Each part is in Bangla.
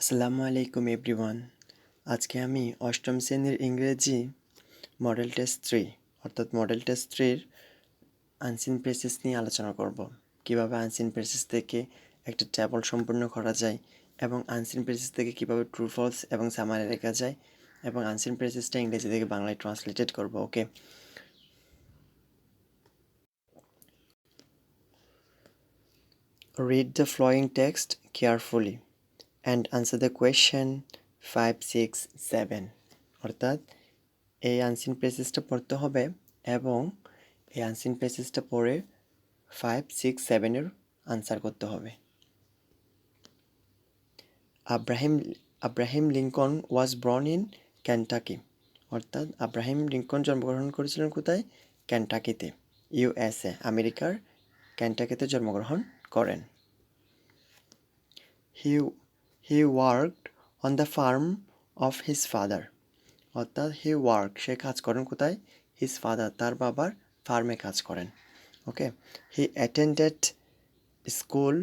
আসসালামু আলাইকুম এভরিওয়ান। আজকে আমি অষ্টম শ্রেণীর ইংরেজি মডেল টেস্ট 3 অর্থাৎ মডেল টেস্ট 3 আনসিন প্রেসেস নিয়ে আলোচনা করব। কিভাবে আনসিন প্রেসেস থেকে একটা টেবল সম্পূর্ণ করা যায় এবং আনসিন প্রেসেস থেকে কিভাবে ট্রু ফলস এবং সামারি লেখা যায় এবং আনসিন প্রেসেসটা ইংরেজি থেকে বাংলায় ট্রান্সলেটেড করব। ওকে, read the flowing text carefully and answer the question 5, 6, 7 অর্থাৎ এই আনসিন প্রেসেসটা পড়তে হবে এবং এই আনসিন প্রেসেসটা পড়ে 5, 6, 7 আনসার করতে হবে। Abraham Lincoln was born in Kentucky অর্থাৎ আব্রাহিম লিঙ্কন জন্মগ্রহণ করেছিলেন কোথায়? কেন্টাকিতে, ইউএসএ, আমেরিকার কেন্টাকিতে জন্মগ্রহণ করেন। হি worked on the farm of his father অর্থাৎ সে কাজ করেন কোথায়? হিজ ফাদার, তার বাবার ফার্মে কাজ করেন। Okay, he attended school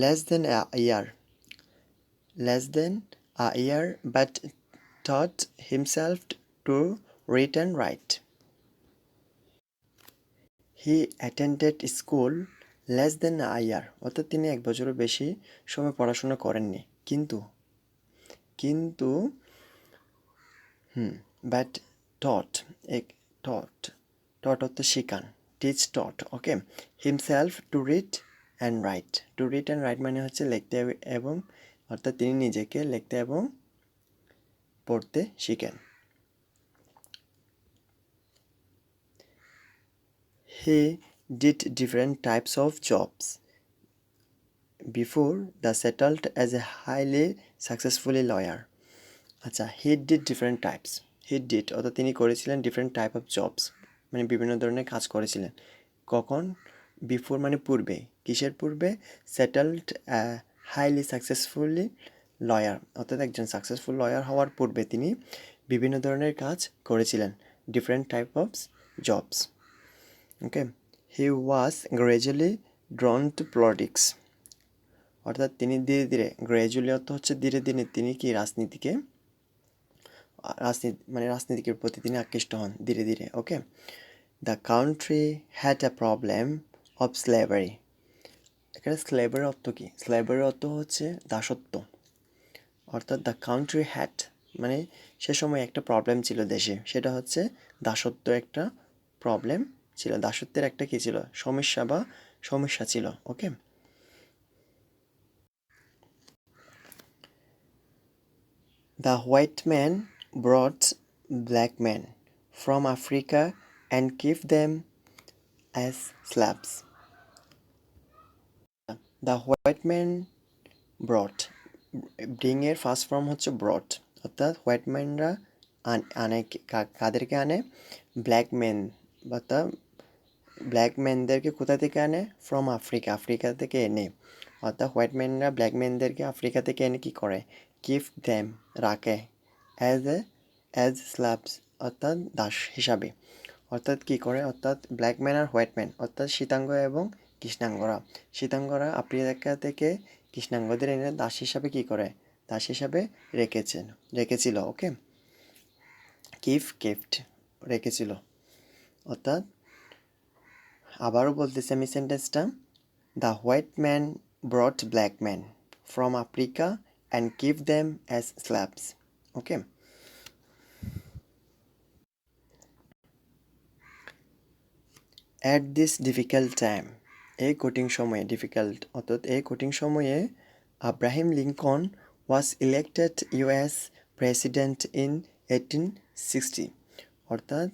less than a year but taught himself to read and write. He attended school less than a year অর্থাৎ তিনি 1 বছরের বেশি সময় পড়াশোনা করেননি, কিন্তু but taught অর্থ শিখান, teach taught, okay, himself to read and write. To read and write মানে হচ্ছে লিখতে এবং অর্থাৎ তিনি নিজেকে লিখতে এবং পড়তে শিখেন। He did different types of jobs before the settled as a highly successful lawyer. আচ্ছা, he did different types. He did অর্থাৎ তিনি করেছিলেন different type of jobs মানে বিভিন্ন ধরনের কাজ করেছিলেন। কখন? বিফোর মানে পূর্বে। কিসের পূর্বে? সেটেলড হাইলি সাকসেসফুলি লয়ার অর্থাৎ একজন সাকসেসফুল লয়ার হওয়ার পূর্বে তিনি বিভিন্ন ধরনের কাজ করেছিলেন, different type of jobs. Okay, he was gradually ড্রন two politics অর্থাৎ তিনি ধীরে ধীরে, গ্র্যাজুয়ালি অর্থ হচ্ছে ধীরে ধীরে, তিনি কি রাজনীতিকের প্রতি তিনি আকৃষ্ট হন ধীরে ধীরে। Okay, the country had a problem of slavery. এখানে স্লেভারি অর্থ কি? স্লেভারি অর্থ হচ্ছে দাসত্ব, অর্থাৎ দ্য কান্ট্রি হ্যাড মানে সে সময় একটা প্রবলেম ছিল দেশে, সেটা হচ্ছে দাসত্ব, একটা প্রবলেম ছিল, দাসত্বের একটা কি ছিল? সমস্যা ছিল। Okay, the white man brought black man from Africa and give them as slaves. The white man brought, bring এর ফার্স্ট ফর্ম হচ্ছে ব্রট, অর্থাৎ হোয়াইট ম্যানরা আনে, কাদেরকে আনে? ব্ল্যাক ম্যান, অর্থাৎ ব্ল্যাক ম্যানদেরকে কোথা থেকে আনে? ফ্রম আফ্রিকা থেকে এনে, অর্থাৎ হোয়াইট ম্যানরা ব্ল্যাক ম্যানদেরকে আফ্রিকা থেকে এনে কী করে? গিফট দেম, রাখে, অ্যাজ স্ল্যাবস অর্থাৎ দাস হিসাবে। অর্থাৎ কী করে? অর্থাৎ ব্ল্যাক ম্যান আর হোয়াইট ম্যান অর্থাৎ শ্বেতাঙ্গ এবং কৃষ্ণাঙ্গরা আফ্রিকা থেকে কৃষ্ণাঙ্গদের এনে দাস হিসাবে কী করে? দাস হিসাবে রেখেছিল। ওকে, গিফট রেখেছিল। অর্থাৎ আবারও বলতেছি আমি সেন্টেন্সটা, the white man brought black man from Africa and give them as slabs. Okay, at this difficult time, এই কঠিন সময়ে, ডিফিকাল্ট অর্থাৎ এই কঠিন সময়ে, Abraham Lincoln was elected US president in 1860 অর্থাৎ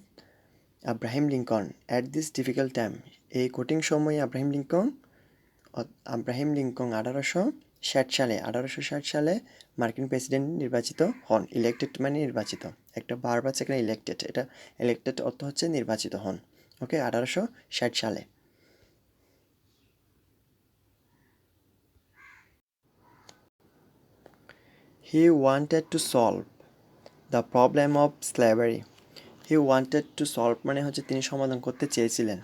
Abraham Lincoln at this difficult time, এই কঠিন সময়ে আব্রাহিম লিঙ্কন 1860 সালে মার্কিন প্রেসিডেন্ট নির্বাচিত হন। ইলেক্টেড মানে নির্বাচিত, একটা ভার্ব আছে এখানে ইলেক্টেড, এটা ইলেক্টেড অর্থ হচ্ছে নির্বাচিত হন। ওকে, 1860 সালে। হি wanted to solve the problem of slavery. He wanted to solve মানে হচ্ছে তিনি সমাধান করতে চেয়েছিলেন।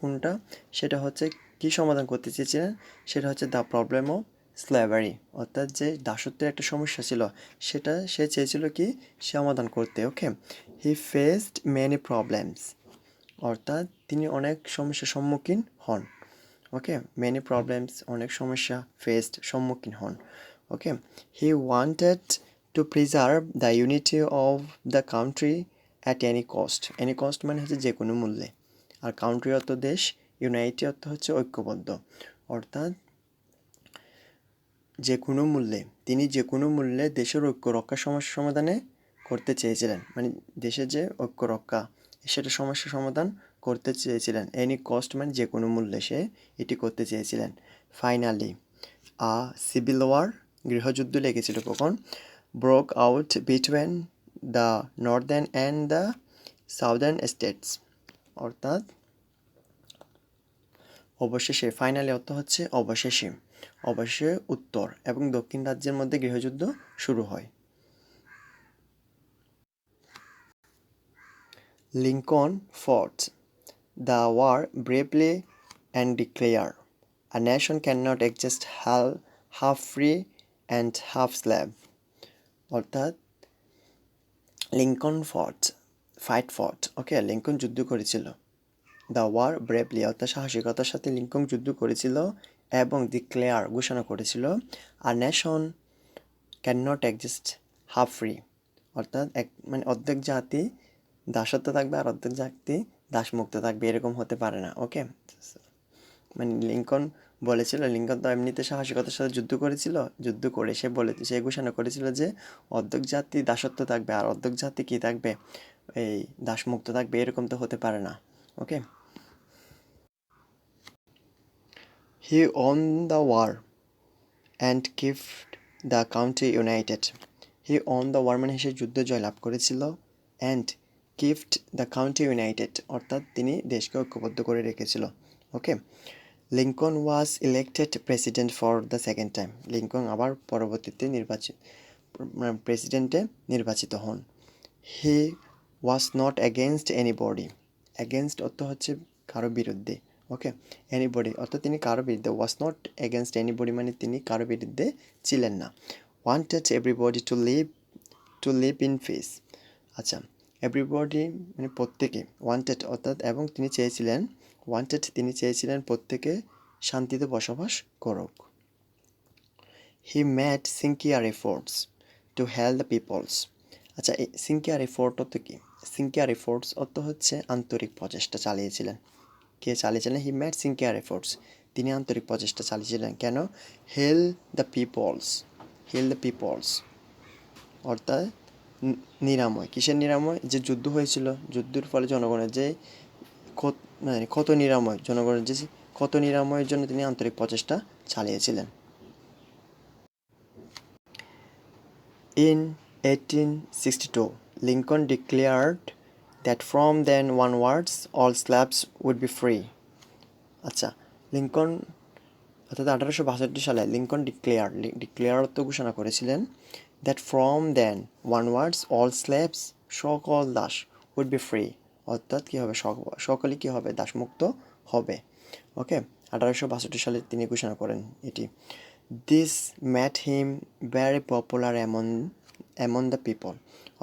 কোনটা? সেটা হচ্ছে কি সমাধান করতে চেয়েছিলেন? সেটা হচ্ছে দ্য প্রবলেম অফ স্ল্যাভারি, অর্থাৎ যে দাসত্বের একটা সমস্যা ছিল সেটা সে চেয়েছিল কি সমাধান করতে। ওকে, হি ফেসড মেনি প্রবলেমস, অর্থাৎ তিনি অনেক সমস্যার সম্মুখীন হন। ওকে, মেনি প্রবলেমস অনেক সমস্যা, ফেসড সম্মুখীন হন। Okay, he wanted to preserve the unity of the country at any cost. Any cost মানে হচ্ছে যে কোনো মূল্যে, আর কান্ট্রি অর্থ দেশ, ইউনাইটি অর্থ হচ্ছে ঐক্যবদ্ধ, অর্থাৎ যে কোনো মূল্যে, তিনি যে কোনো মূল্যে দেশের ঐক্য রক্ষা সমস্যা সমাধানে করতে চেয়েছিলেন, মানে দেশের যে ঐক্য রক্ষা সেটা সমস্যা সমাধান করতে চেয়েছিলেন। এনি কস্ট মানে যে কোনো মূল্যে সে এটি করতে চেয়েছিলেন। ফাইনালি আ সিভিল ওয়ার, গৃহযুদ্ধ লেগেছিল কখন, broke out between the Northern and the southern states, অর্থাৎ অবশেষে, ফাইনালি অর্থ হচ্ছে অবশেষে, অবশেষে উত্তর এবং দক্ষিণ রাজ্যের মধ্যে গৃহযুদ্ধ শুরু হয়। লিঙ্কন ফought the war bravely and declared, "A nation cannot exist half free and half slave." অর্থাৎ লিঙ্কন ফট, ওকে, লিঙ্কন যুদ্ধ করেছিল। দ্য ওয়ার ব্রেভলি অর্থাৎ সাহসিকতার সাথে লিঙ্কন যুদ্ধ করেছিল এবং ডিক্লেয়ার ঘোষণা করেছিল, আ nation can not exist half free, অর্থাৎ মানে অর্ধেক জাতি দাসত্ব থাকবে আর অর্ধেক জাতি দাসমুক্ত থাকবে, এরকম হতে পারে না। ওকে, মানে লিঙ্কন বলেছিল, লিঙ্কন তো এমনিতে সাহসিকতার সাথে যুদ্ধ করেছিল, যুদ্ধ করে সে ঘোষণা করেছিল যে অর্ধেক জাতি দাসত্ব থাকবে আর অর্ধেক জাতি কি থাকবে, এই দাসমুক্ত থাকবে, এরকম তো হতে পারে না। Okay, he won the war and keeped the country united. He won the war মানে সে যুদ্ধ জয়লাভ করেছিল, and keeped the country united অর্থাৎ তিনি দেশকে ঐক্যবদ্ধ করে রেখেছিল। Okay, Lincoln was elected president for the second time. Lincoln আবার পরবর্তীতে প্রেসিডেন্টে নির্বাচিত হন। He was not against anybody, against অর্থ হচ্ছে কারো বিরুদ্ধে। ওকে, এনিবডি অর্থাৎ তিনি কারো বিরুদ্ধে, ওয়াজ নট এগেনস্ট এনিবডি মানে তিনি কারো বিরুদ্ধে ছিলেন না। Wanted everybody two live in peace. আচ্ছা, এভরিবডি মানে প্রত্যেকে, ওয়ান্টেড অর্থাৎ এবং তিনি চেয়েছিলেন, ওয়ান্টেড তিনি চেয়েছিলেন প্রত্যেকে শান্তিতে বসবাস করুক। He made sincere efforts to help the peoples. আচ্ছা, এই সিনসিয়ার এফোর্ট অর্থ কী? সিনসিয়ার এফোর্টস অর্থ হচ্ছে আন্তরিক প্রচেষ্টা চালিয়েছিলেন। কে চালিয়েছিলেন? হি মেড সিনসিয়ার এফোর্টস, তিনি আন্তরিক প্রচেষ্টা চালিয়েছিলেন। কেন? Heal the peoples, heal the peoples অর্থাৎ নিরাময়, কিসের নিরাময়? যে যুদ্ধ হয়েছিল, যুদ্ধের ফলে জনগণের যে মানে ক্ষত নিরাময়, জনগণের যে ক্ষত নিরাময়ের জন্য তিনি আন্তরিক প্রচেষ্টা চালিয়েছিলেন। In 1862, Lincoln declared that from then onwards all Slavs would be free. আচ্ছা, লিঙ্কন অর্থাৎ 1862 সালে লিঙ্কন ডিক্লেয়ার অর্থ ঘোষণা করেছিলেন, that from then onwards all slaves, সকল দাস, উড বি ফ্রি অর্থাৎ কী হবে, সকলেই কী হবে, দাসমুক্ত হবে। ওকে, 1862 সালে তিনি ঘোষণা করেন এটি। This made him very popular among the people,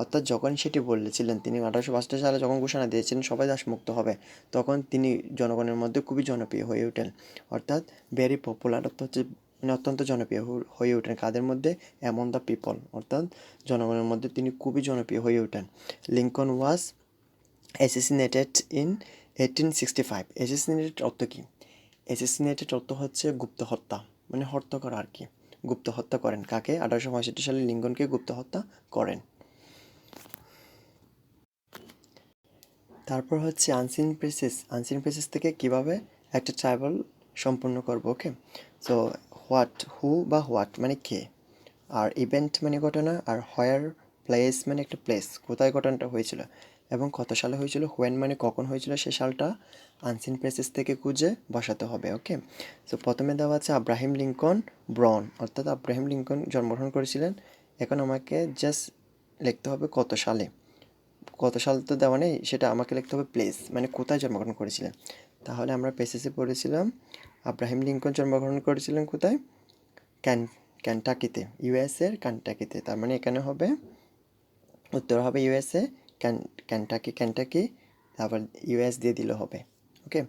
অর্থাৎ যখন সেটি বলেছিলেন, তিনি 1862 সালে যখন ঘোষণা দিয়েছিলেন সবাই দাসমুক্ত হবে, তখন তিনি জনগণের মধ্যে খুবই জনপ্রিয় হয়ে ওঠেন। অর্থাৎ ভেরি পপুলার অর্থ হচ্ছে মানে অত্যন্ত জনপ্রিয় হয়ে ওঠেন, কাদের মধ্যে? অ্যামং দ্য পিপল, অর্থাৎ জনগণের মধ্যে তিনি খুবই জনপ্রিয় হয়ে ওঠেন। Lincoln was assassinated in 1865। Assassinated অর্থ কী? অ্যাসাসিনেটেড অর্থ হচ্ছে গুপ্ত হত্যা, মানে হত্যা করা আর কি, গুপ্ত হত্যা করেন। কাকে? 1865 সালে লিঙ্কনকে গুপ্ত হত্যা করেন। তারপর হচ্ছে আনসিন প্রেসেস থেকে কিভাবে একটা ট্রাইবাল সম্পূর্ণ করবো। ওকে, সো হু বা হোয়াট মানে কে, আর ইভেন্ট মানে ঘটনা, আর হোয়ার প্লেস মানে একটা প্লেস, কোথায় ঘটনাটা হয়েছিল এবং কত সালে হয়েছিল, হোয়েন মানে কখন হয়েছিল, সে সালটা আনসিন প্রেসেস থেকে খুঁজে বসাতে হবে। ওকে, সো প্রথমে দেওয়া আছে আব্রাহিম লিঙ্কন ব্রন, অর্থাৎ আব্রাহিম লিঙ্কন জন্মগ্রহণ করেছিলেন। এখন আমাকে জাস্ট লিখতে হবে কত সাল তো দেওয়া নেই, সেটা আমাকে লিখতে হবে প্লেস, মানে কোথায় জন্মগ্রহণ করেছিলেন। তাহলে আমরা পেসেসে পড়েছিলাম আব্রাহিম লিঙ্কন জন্মগ্রহণ করেছিলেন কোথায়? কেন্টাকিতে, ইউএসের কেন্টাকিতে। তার মানে এখানে হবে উত্তর হবে ইউএসএ, কেন্টাকি, তারপর ইউএস দিয়ে দিলে হবে। ওকে,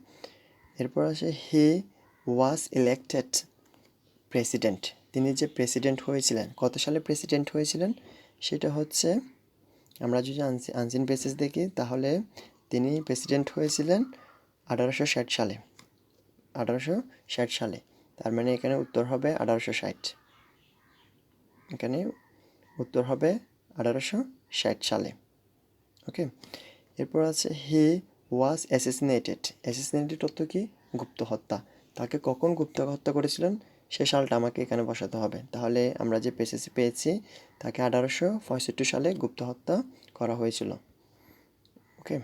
এরপর আসে হি ওয়াজ ইলেক্টেড প্রেসিডেন্ট। তিনি যে প্রেসিডেন্ট হয়েছিলেন, কত সালে প্রেসিডেন্ট হয়েছিলেন সেটা হচ্ছে, আমরা যদি আনসিন বেসিস দেখি তাহলে তিনি প্রেসিডেন্ট হয়েছিলেন 1860 সালে। 1860 সালে, তার মানে এখানে উত্তর হবে 1860। এখানে উত্তর হবে 1860 সালে। ওকে, এরপর আছে হি ওয়াজ অ্যাসেসিনেটেড অর্থ কি? গুপ্ত হত্যা। তাকে কখন গুপ্ত হত্যা করেছিলেন সে সালটা আমাকে এখানে বসাতে হবে। তাহলে আমরা যে পেসেসি পেয়েছি, তাকে 1865 সালে গুপ্ত হত্যা করা হয়েছিল। ওকে,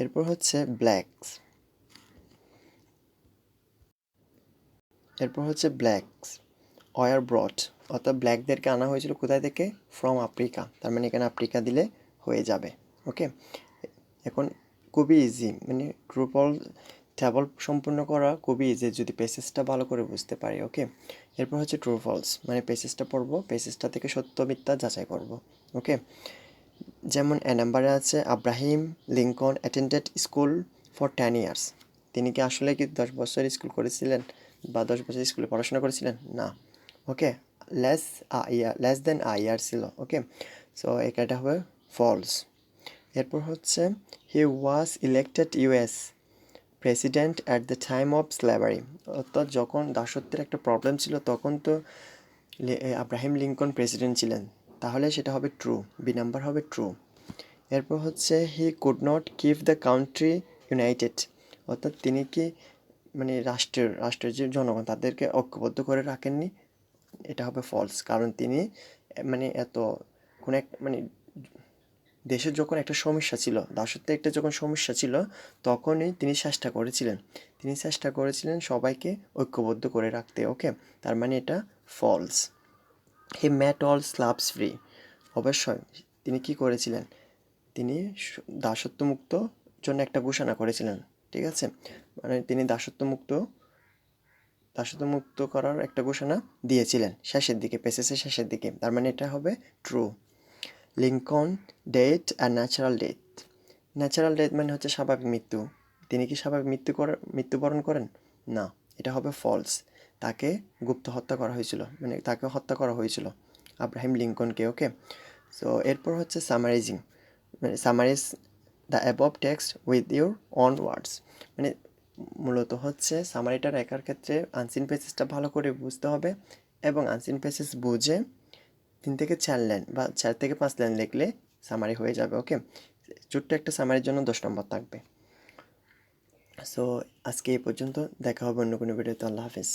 এরপর হচ্ছে ব্ল্যাকস ওয়ার ব্রট, অর্থাৎ ব্ল্যাকদেরকে আনা হয়েছিল কোথায় থেকে? From Africa. তার মানে এখানে আফ্রিকা দিলে হয়ে যাবে। ওকে, এখন খুবই ইজি, মানে টেবল সম্পূর্ণ করা খুবই ইজি যদি পেসেজটা ভালো করে বুঝতে পারি। ওকে, এরপর হচ্ছে ট্রু ফলস, মানে পেসেজটা পড়বো, পেসেজটা থেকে সত্য মিথ্যা যাচাই করব। ওকে, যেমন নাম্বারে আছে Abraham Lincoln attended school for 10 years. তিনি কি আসলে কি 10 বছর স্কুল করেছিলেন বা 10 বছর স্কুলে পড়াশোনা করেছিলেন? না। ওকে, লেস দেন ইয়ার ছিল। ওকে, সো এটা হবে ফলস। এরপর হচ্ছে he was elected US president at the time of slavery, অর্থাৎ যখন দাসত্বের একটা প্রবলেম ছিল তখন তো আব্রাহিম লিঙ্কন প্রেসিডেন্ট ছিলেন, তাহলে সেটা হবে ট্রু, বি নাম্বার হবে ট্রু। এরপর হচ্ছে he could not keep the country United, অর্থাৎ তিনি কি মানে রাষ্ট্রের যে জনগণ তাদেরকে ঐক্যবদ্ধ করে রাখেননি, এটা হবে ফলস। কারণ তিনি মানে কোনো এক মানে দেশের যখন একটা সমস্যা ছিল, দাসত্বের একটা যখন সমস্যা ছিল, তখনই তিনি চেষ্টা করেছিলেন সবাইকে ঐক্যবদ্ধ করে রাখতে। ওকে, তার মানে এটা ফলস। হি ম্যাট অল স্লাভস ফ্রি, অবশ্যই তিনি কি করেছিলেন? তিনি দাসত্বমুক্ত জন্য একটা ঘোষণা করেছিলেন। ঠিক আছে, মানে তিনি দাসত্বমুক্ত করার একটা ঘোষণা দিয়েছিলেন শেষের দিকে, পেসেসের শেষের দিকে। তার মানে এটা হবে ট্রু। লিঙ্কন ডেথ আর ন্যাচারাল ডেথ মানে হচ্ছে স্বাভাবিক মৃত্যু। তিনি কি স্বাভাবিক মৃত্যুবরণ করেন? না, এটা হবে ফলস। তাকে গুপ্ত হত্যা করা হয়েছিল, মানে তাকে হত্যা করা হয়েছিল আব্রাহিম লিঙ্কনকে। ওকে, সো এরপর হচ্ছে summarise the above text with your own words, মানে মূলত হচ্ছে সামারিটা লেখার ক্ষেত্রে আনসিন পেসেজটা ভালো করে বুঝতে হবে, এবং আনসিন পেসেজ বুঝে 3 থেকে 4 লাইন বা 4 থেকে 5 লাইন লিখলে সামারি হয়ে যাবে। ওকে, ছোট্ট একটা সামারির জন্য 10 নম্বর থাকবে। সো আজকে এই পর্যন্ত, দেখা হবে অন্য কোনো ভিডিওতে। আল্লাহ হাফেজ।